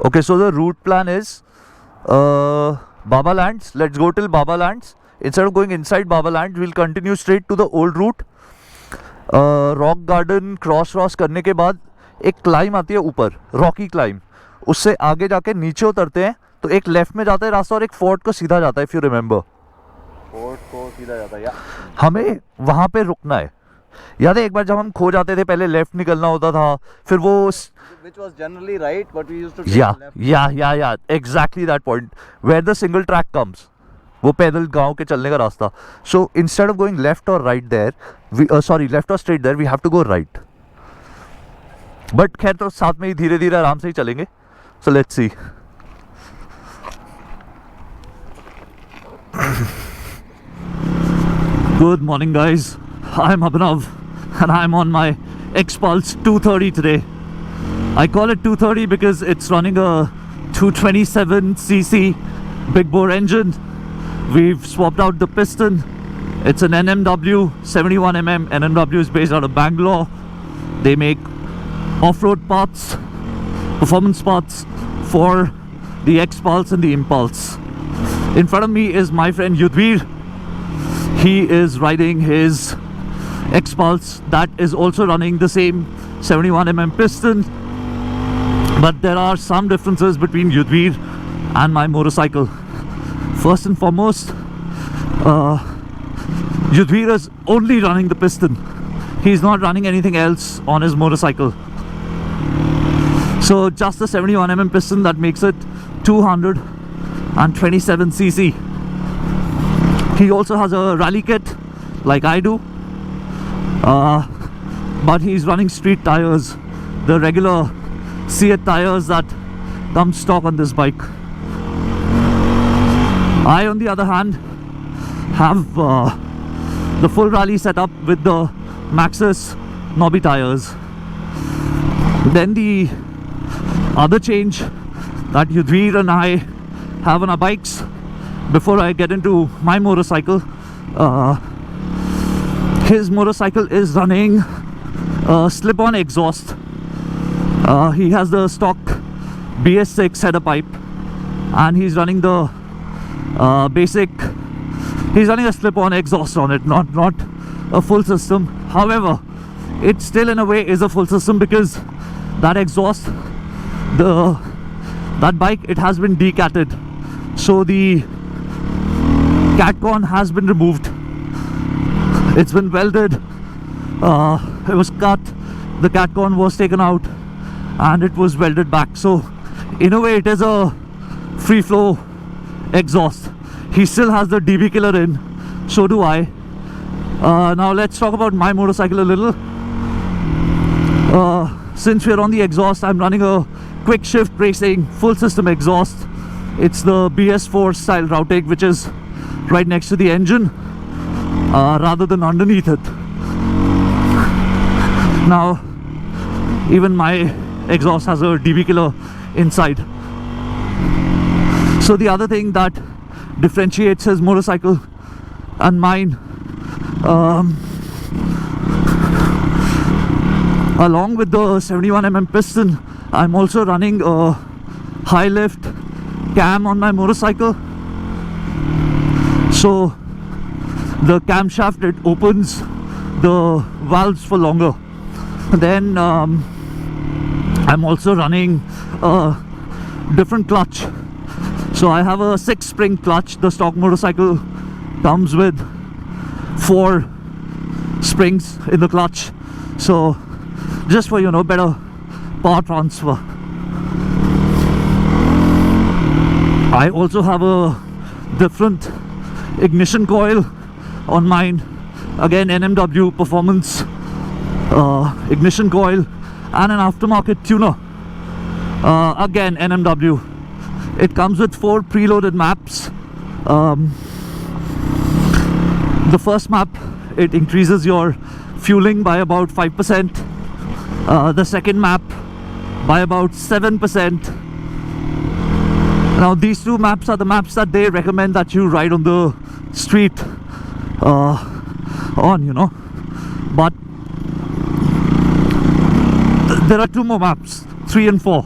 Okay, so the route plan is Baba Lands. Let's go till Baba Lands. Instead of going inside Baba Lands, we'll continue straight to the old route. Rock garden cross करने के बाद एक climb आती है ऊपर, Rocky climb. उससे आगे जाके नीचे उतरते हैं तो एक लेफ्ट में जाता है रास्ता और एक फोर्ट को सीधा जाता है. इफ यू रिमेंबर, फोर्ट को सीधा जाता है. हमें वहाँ पे रुकना है. याद है एक बार जब हम खो जाते थे, पहले लेफ्ट निकलना होता था, फिर वो which was generally right, but we used to take left. या exactly that point where the single track comes. वो पैदल गांव के चलने का रास्ता. So instead of going left or right there, left or straight there, we have to go right. But खैर तो साथ में ही धीरे धीरे आराम से ही चलेंगे. So let's see. Good morning guys. I'm Abhinav and I'm on my Xpulse 230 today. I call it 230 because it's running a 227cc big bore engine. We've swapped out the piston. It's an NMW 71mm. NMW is based out of Bangalore. They make off-road parts, performance parts for the Xpulse and the Impulse. In front of me is my friend Yudhvir. He is riding his Xpulse that is also running the same 71mm piston, but there are some differences between Yudhvir and my motorcycle. First and foremost, Yudhvir is only running the piston. He's not running anything else on his motorcycle. So just the 71mm piston that makes it 227cc. He also has a rally kit like I do, but he's running street tires, the regular Seat tires that come stock on this bike. I, on the other hand, have the full rally setup with the Maxxis knobby tires. Then the other change that Yudhvir and I have on our bikes, before I get into my motorcycle, his motorcycle is running slip-on exhaust. He has the stock BS6 header pipe and he's running the basic, he's running a slip-on exhaust on it, not a full system. However, it still in a way is a full system because that exhaust, that bike, it has been decatted, so the catcon has been removed. It's been welded, it was cut, the catcon was taken out and it was welded back. So in a way it is a free flow exhaust. He still has the DB killer in, so do I. Now let's talk about my motorcycle a little. Since we're on the exhaust, I'm running a quick shift racing full system exhaust. It's the BS4 style routing, which is right next to the engine rather than underneath it. Now even my exhaust has a DB killer inside. So the other thing that differentiates his motorcycle and mine, along with the 71mm piston, I'm also running a high lift cam on my motorcycle. So the camshaft, it opens the valves for longer. Then I'm also running a different clutch. So I have a 6-spring clutch. The stock motorcycle comes with 4 springs in the clutch, so just for, you know, better power transfer. I also have a different ignition coil on mine, again NMW performance ignition coil, and an aftermarket tuner, again NMW. It comes with 4 preloaded maps. The first map, it increases your fueling by about 5%. The second map by about 7%. Now these 2 maps are the maps that they recommend that you ride on the street on, you know. But there are 2 more maps, 3 and 4.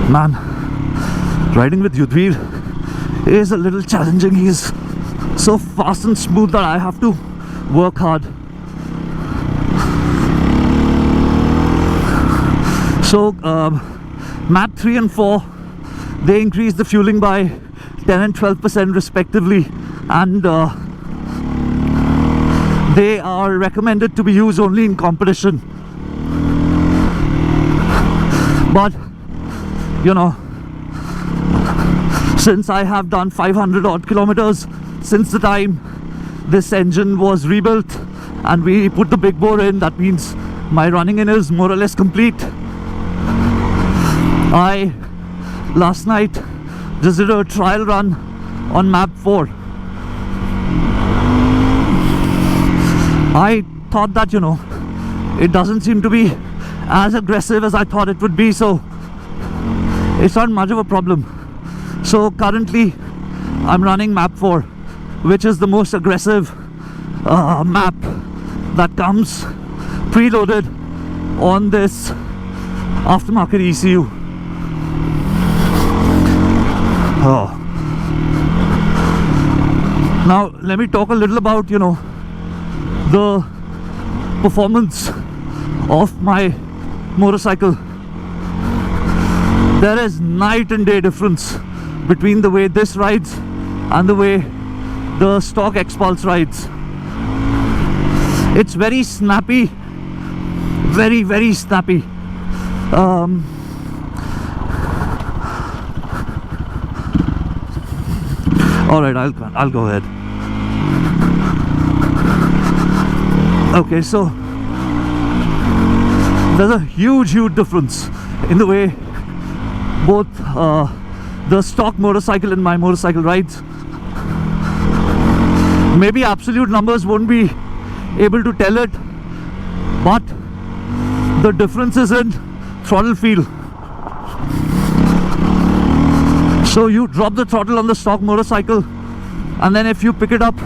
Man, riding with Yudhvir is a little challenging. He's so fast and smooth that I have to work hard. So map 3 and 4, they increased the fueling by 10 and 12% respectively, and they are recommended to be used only in competition. But you know, since I have done 500 odd kilometers since the time this engine was rebuilt and we put the big bore in, that means my running in is more or less complete. I last night just did a trial run on map 4. I thought that, you know, it doesn't seem to be as aggressive as I thought it would be, so it's not much of a problem. So currently I'm running map 4, which is the most aggressive map that comes preloaded on this aftermarket ECU. Oh. Now let me talk a little about, you know, the performance of my motorcycle. There is night and day difference between the way this rides and the way the stock X-Pulse rides. It's very snappy, very, very snappy. Alright, I'll go ahead. Okay, so there's a huge difference in the way both the stock motorcycle and my motorcycle rides. Maybe absolute numbers won't be able to tell it, but the difference is in throttle feel. So you drop the throttle on the stock motorcycle, and then if you pick it up,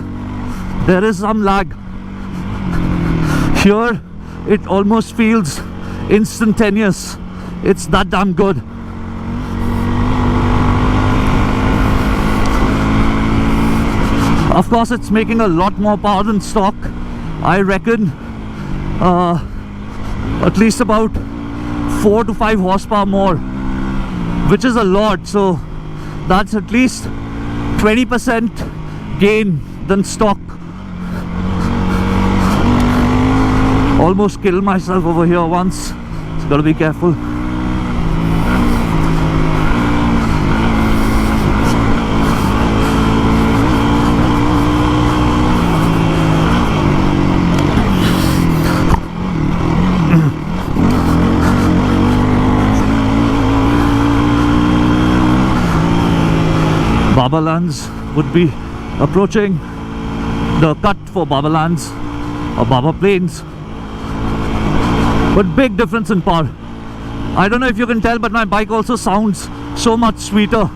there is some lag. Here it almost feels instantaneous. It's that damn good. Of course, it's making a lot more power than stock. I reckon at least about 4 to 5 horsepower more, which is a lot. So that's at least 20% gain than stock. Almost killed myself over here once. It's gotta be careful. Baba Lands would be approaching the cut for Baba Lands or Baba Plains, but big difference in power. I don't know if you can tell, but my bike also sounds so much sweeter.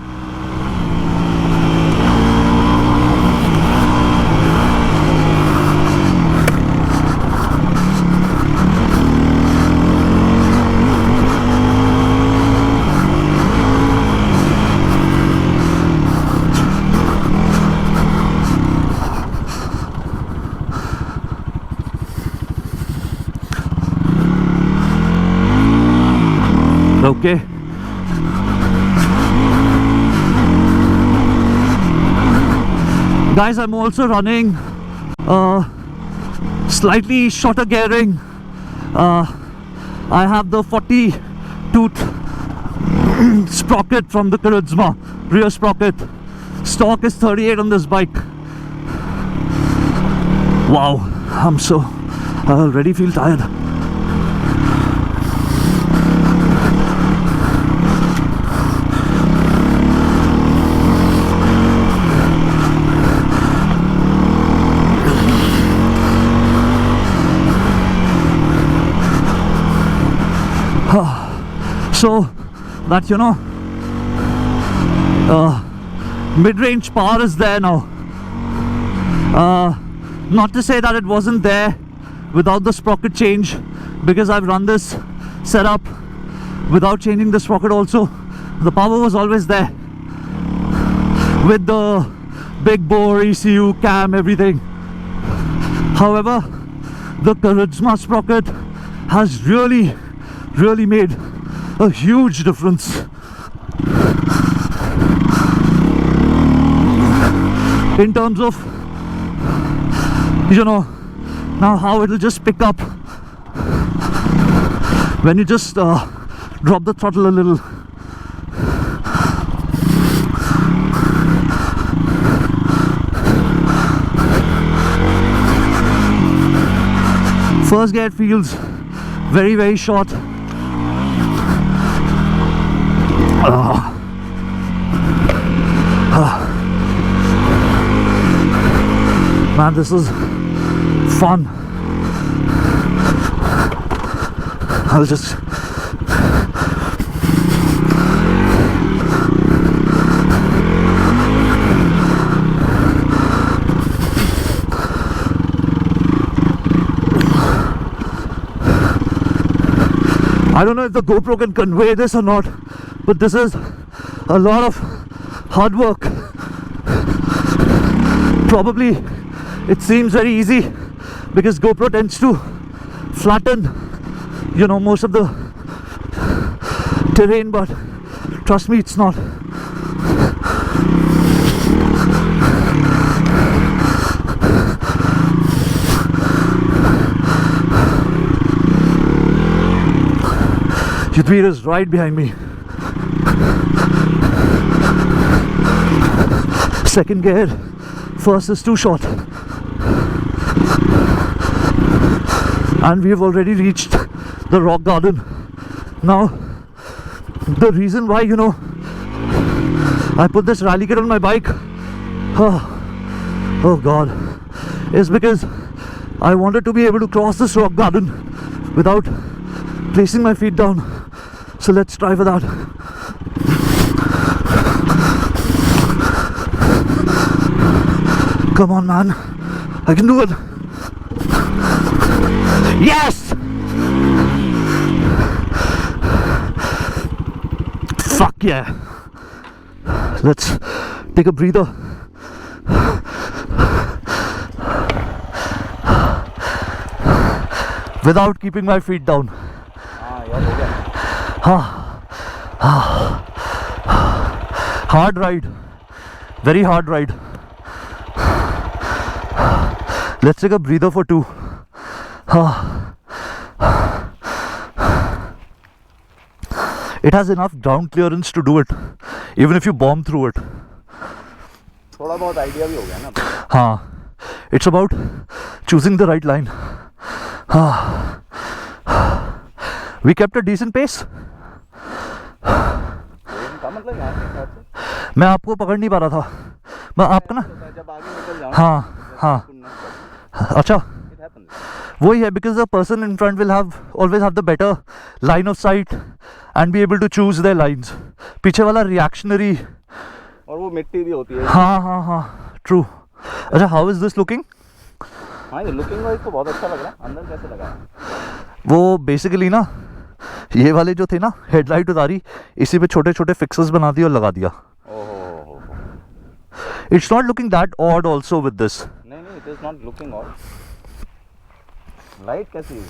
Okay. Guys, I'm also running slightly shorter gearing. I have the 40 tooth sprocket from the Charisma, rear sprocket. Stock is 38 on this bike. Wow, I already feel tired. So that, you know, mid-range power is there now. Not to say that it wasn't there without the sprocket change, because I've run this setup without changing the sprocket also. the power was always there with the big bore ECU, cam, everything. However, the Charisma sprocket has really made a huge difference in terms of, you know, now how it'll just pick up when you just drop the throttle a little. First gear feels very short. Man, this is fun. I'll just I don't know if the GoPro can convey this or not, but this is a lot of hard work. Probably it seems very easy because GoPro tends to flatten, you know, most of the terrain, but trust me, it's not. Yudhvir is right behind me. Second gear, first is too short. And we have already reached the rock garden. Now, the reason why, you know, I put this rally kit on my bike, oh God, is because I wanted to be able to cross this rock garden without placing my feet down. So let's try for that. Come on, man, I can do it. Yes! Fuck yeah. Let's take a breather. Without keeping my feet down. Hard ride. Very hard ride. Let's take a breather for two. It has enough ground clearance to do it, even if you bomb through it. थोड़ा बहुत idea भी हो गया ना. हाँ, it's about choosing the right line. We kept a decent pace. का मतलब यहाँ के हिसाब से मैं आपको पकड़ नहीं पा रहा था. मैं आपका ना, जब आगे निकल जाऊँ. हाँ. अच्छा, It happens. वही है, because the person in front will always have the better line of sight and be able to choose their lines. पीछे वाला reactionary. और वो मिट्टी भी होती है. हाँ, true. अच्छा, how is this looking? हाँ, ये looking वाइज तो बहुत अच्छा लग रहा है. अंदर कैसे लगा है? वो बेसिकली ना, ये वाले जो थे ना, हेडलाइट उतारी, इसी पे छोटे छोटे फिक्सेस बना दिए और लगा दिया. ओहो. It's not looking that odd also with this. नहीं, it is not looking odd. Light कैसी है?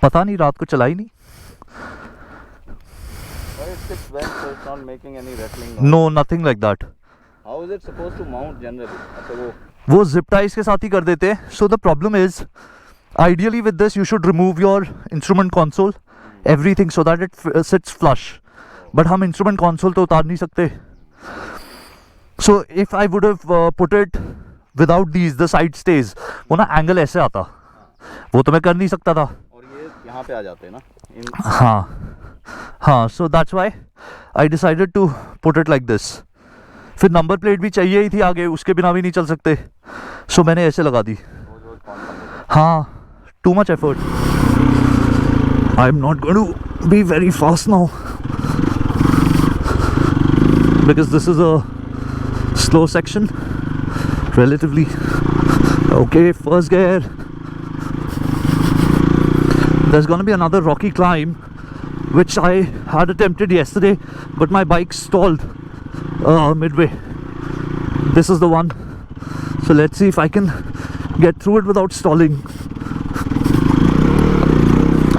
पता नहीं, रात को चलाई नहीं. It sits well, so it's not making any rattling noise. No, nothing like that. How is it supposed to mount generally? अच्छा वो zip ties के साथ ही कर देते हैं. So the problem is, ideally with this you should remove your instrument console, everything, so that it sits flush. But हम instrument console तो उतार नहीं सकते. So if I would have put it without these, the side stays, वो ना angle ऐसे आता, वो तो मैं कर नहीं सकता था. और ये यहाँ पे आ जाते हैं ना. हाँ, so that's why I decided to put it like this. फिर नंबर प्लेट भी चाहिए ही थी आगे, उसके बिना भी नहीं चल सकते. So मैंने ऐसे लगा दी. हाँ, too much effort. I'm not going to be very fast now because this is a slow section relatively. Okay, first gear. There's going to be another rocky climb, which I had attempted yesterday, but my bike stalled midway. This is the one. So let's see if I can get through it without stalling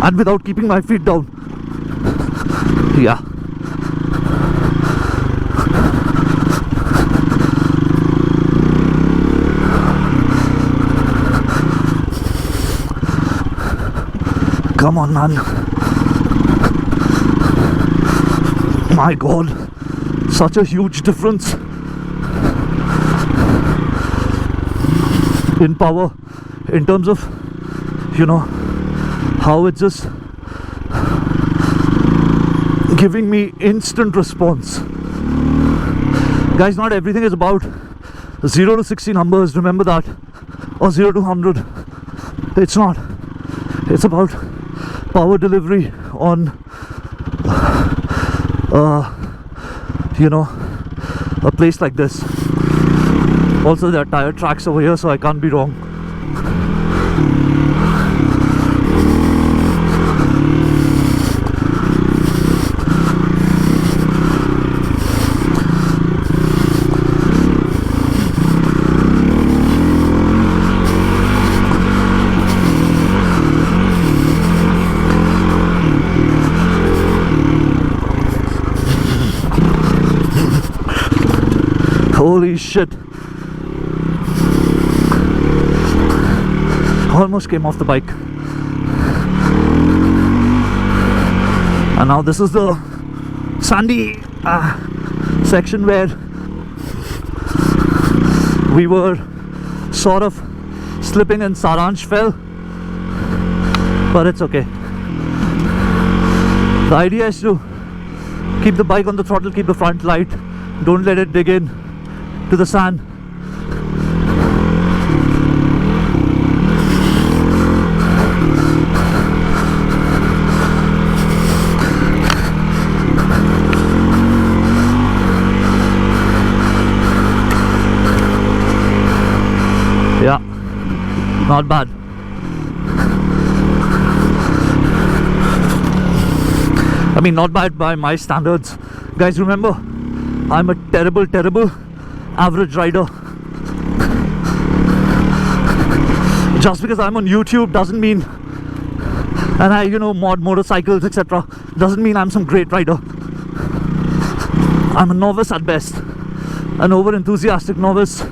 and without keeping my feet down. Yeah. Come on, man. My God, such a huge difference in power, in terms of, you know, how it's just giving me instant response. Guys, not everything is about 0 to 60 numbers, remember that, or 0 to 100. It's not. It's about power delivery on you know, a place like this. Also, there are tire tracks over here, so I can't be wrong. Holy shit. Almost came off the bike. And now this is the sandy section where we were sort of slipping and Saransh fell. But it's okay. The idea is to keep the bike on the throttle, keep the front light, don't let it dig in to the sand. Yeah, not bad. I mean, not bad by my standards. Guys, remember, I'm a terrible average rider. Just because I'm on YouTube doesn't mean, and I, you know, mod motorcycles, etc., doesn't mean I'm some great rider. I'm a novice at best, an over enthusiastic novice,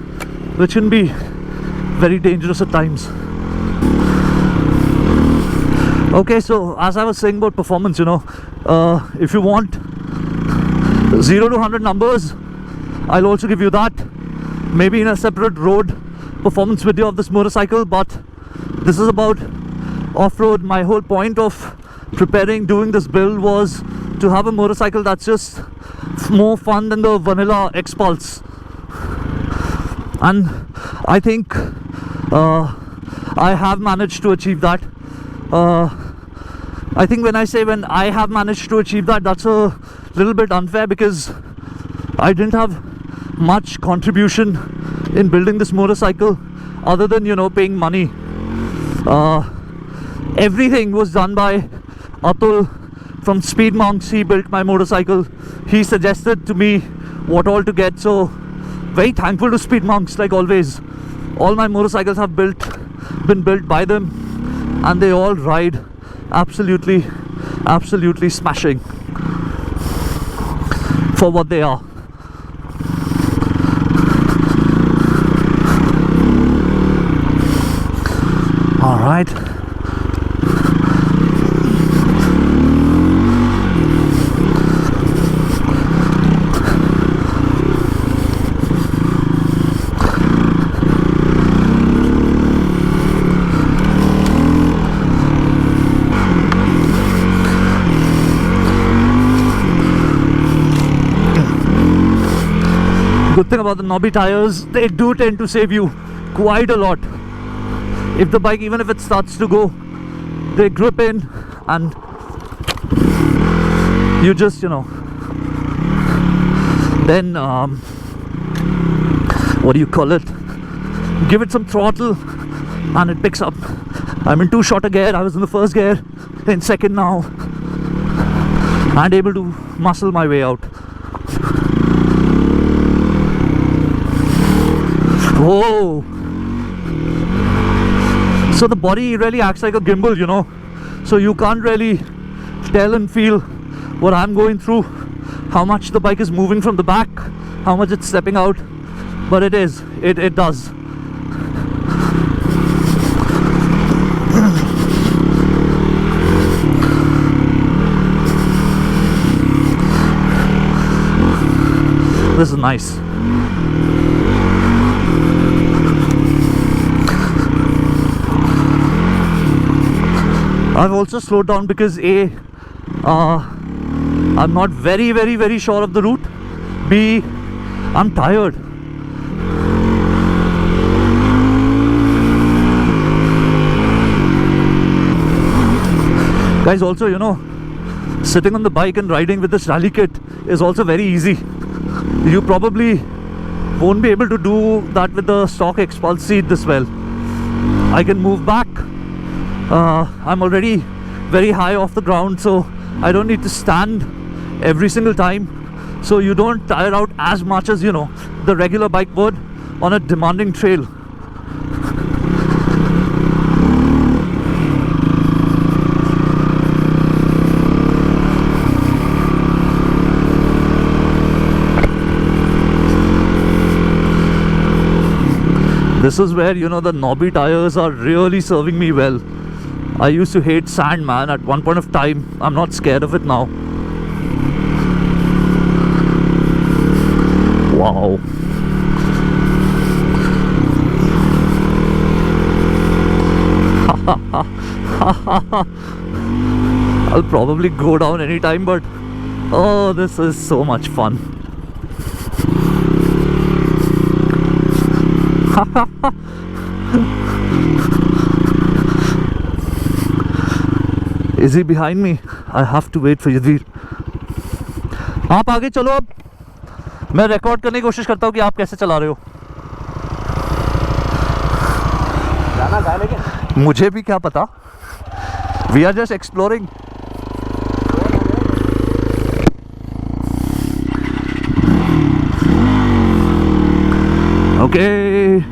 which can be very dangerous at times. Okay, so as I was saying about performance, you know, if you want 0 to 100 numbers, I'll also give you that, maybe in a separate road performance video of this motorcycle. But this is about off-road. My whole point of preparing, doing this build, was to have a motorcycle that's just more fun than the vanilla X-Pulse. And I think I have managed to achieve that. I think when I say when I have managed to achieve that, that's a little bit unfair, because I didn't have much contribution in building this motorcycle other than, you know, paying money. Everything was done by Atul from Speed Monks. He built my motorcycle. He suggested to me what all to get, so very thankful to Speed Monks, like always. All my motorcycles have been built by them, and they all ride absolutely smashing for what they are. All right. Good thing about the knobby tires, they do tend to save you quite a lot. If the bike, even if it starts to go, they grip in and you just, you know, then what do you call it, give it some throttle and it picks up. I'm in too short a gear. I was in the first gear, in second now. and able to muscle my way out. Whoa! So the body really acts like a gimbal, you know, so you can't really tell and feel what I'm going through, how much the bike is moving from the back, how much it's stepping out, but it does. This is nice. I've also slowed down because I'm not very sure of the route. B, I'm tired. Guys, also, you know, sitting on the bike and riding with this rally kit is also very easy. You probably won't be able to do that with the stock Xpulse seat this well. I can move back. I'm already very high off the ground, so I don't need to stand every single time, so you don't tire out as much as, you know, the regular bike would on a demanding trail. This is where, you know, the knobby tires are really serving me well. I used to hate sand, man, at one point of time. I'm not scared of it now. Wow. I'll probably go down anytime, but oh, this is so much fun. Is he behind me? I have to wait for Yadveer. आप आगे चलो अब. मैं record करने की कोशिश करता हूँ कि आप कैसे चला रहे हो. जाना कहाँ लेकिन? मुझे भी क्या पता. We are just exploring. Okay.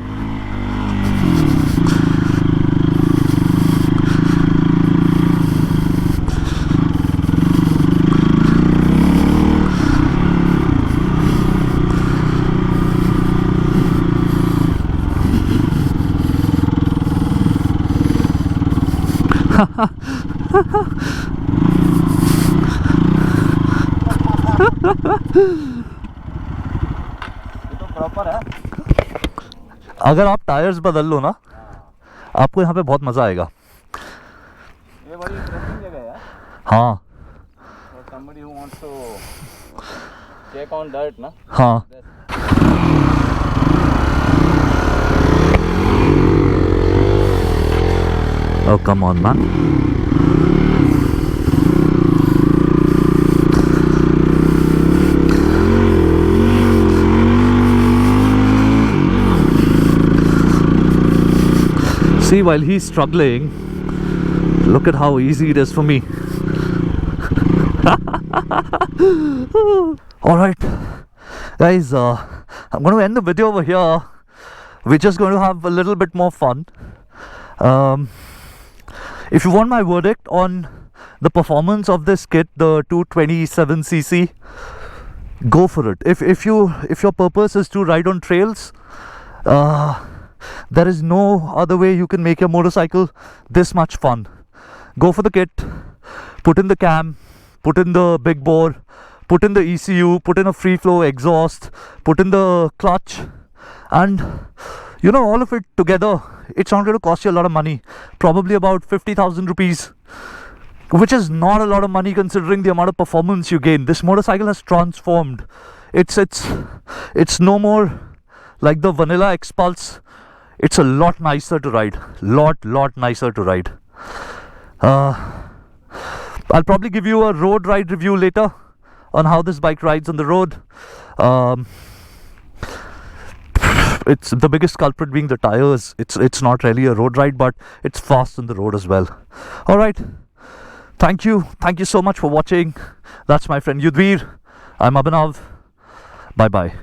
तो प्रॉपर है. अगर आप टायर्स बदल लो ना, आपको यहाँ पे बहुत मज़ा आएगा. ये बड़ी इंटरेस्टिंग जगह है. हाँ. For somebody who wants to check on dirt, ना. हाँ. Oh, come on, man. See, while he's struggling, look at how easy it is for me. Alright, guys, I'm going to end the video over here. We're just going to have a little bit more fun. If you want my verdict on the performance of this kit, the 227cc, go for it. If your purpose is to ride on trails, there is no other way you can make your motorcycle this much fun. Go for the kit, put in the cam, put in the big bore, put in the ECU, put in a free flow exhaust, put in the clutch, and you know, all of it together, it's not going to cost you a lot of money. Probably about 50,000 rupees, which is not a lot of money considering the amount of performance you gain. This motorcycle has transformed. It's no more like the vanilla Xpulse. It's a lot nicer to ride. Lot nicer to ride. I'll probably give you a road ride review later on how this bike rides on the road. It's the biggest culprit being the tires. It's not really a road ride, but it's fast on the road as well. Alright, Thank you so much for watching. That's my friend Yudhvir. I'm Abhinav. Bye bye.